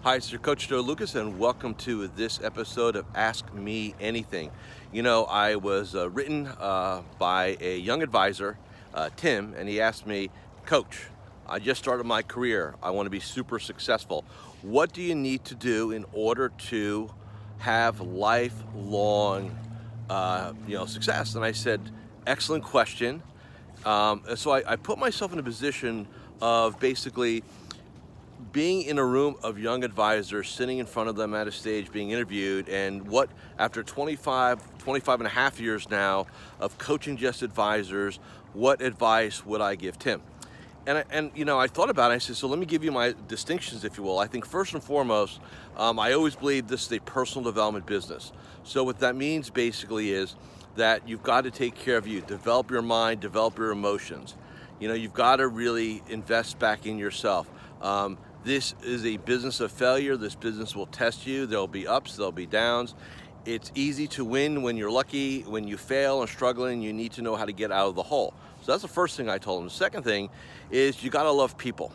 Hi, it's your coach Joe Lukacs, and welcome to this episode of Ask Me Anything. You know, I was written by a young advisor, Tim, and he asked me, Coach, I just started my career. I want to be super successful. What do you need to do in order to have lifelong, success? And I said, excellent question. So I put myself in a position of basically being in a room of young advisors, sitting in front of them at a stage, being interviewed, and what, after 25 and a half years now of coaching just advisors, what advice would I give Tim? I thought about it. I said, so let me give you my distinctions, if you will. I think first and foremost, I always believe this is a personal development business. So what that means basically is that you've got to take care of you, develop your mind, develop your emotions. You know, you've got to really invest back in yourself. This is a business of failure. This business will test you. There'll be ups, there'll be downs. It's easy to win when you're lucky. When you fail and struggling, you need to know how to get out of the hole. So that's the first thing I told him. The second thing is you got to love people.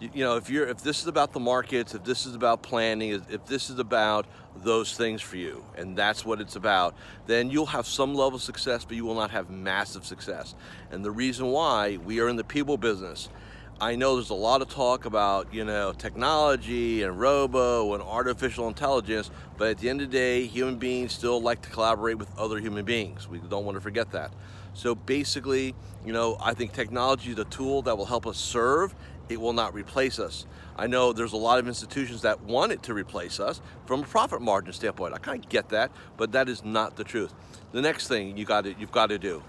If this is about the markets, if this is about planning, if this is about those things for you, and that's what it's about, then you'll have some level of success, but you will not have massive success. And the reason why, we are in the people business. I know there's a lot of talk about, technology and robo and artificial intelligence, but at the end of the day, human beings still like to collaborate with other human beings. We don't want to forget that. So basically, I think technology is a tool that will help us serve. It will not replace us. I know there's a lot of institutions that want it to replace us from a profit margin standpoint. I kind of get that, but that is not the truth. The next thing you've got to do,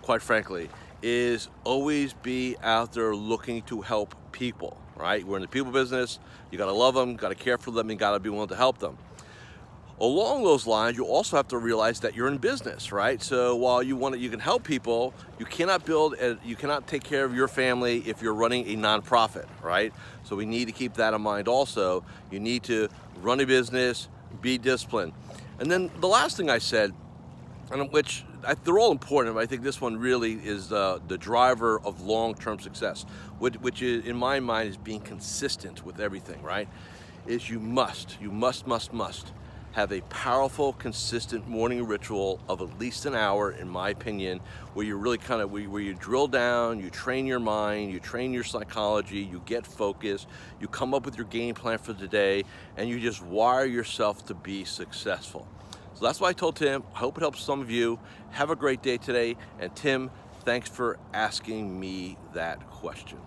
quite frankly, is always be out there looking to help people, right? We're in the people business. You got to love them, got to care for them, and got to be willing to help them. Along those lines, you also have to realize that you're in business, right? So while you can help people, you cannot take care of your family if you're running a nonprofit, right? So we need to keep that in mind also. You need to run a business, be disciplined. And then the last thing I said, they're all important, but I think this one really is the driver of long-term success, which is, in my mind, is being consistent with everything, right? Is you must have a powerful, consistent morning ritual of at least an hour, in my opinion, where you really where you drill down, you train your mind, you train your psychology, you get focused, you come up with your game plan for the day, and you just wire yourself to be successful. So that's what I told Tim. I hope it helps some of you. Have a great day today. And Tim, thanks for asking me that question.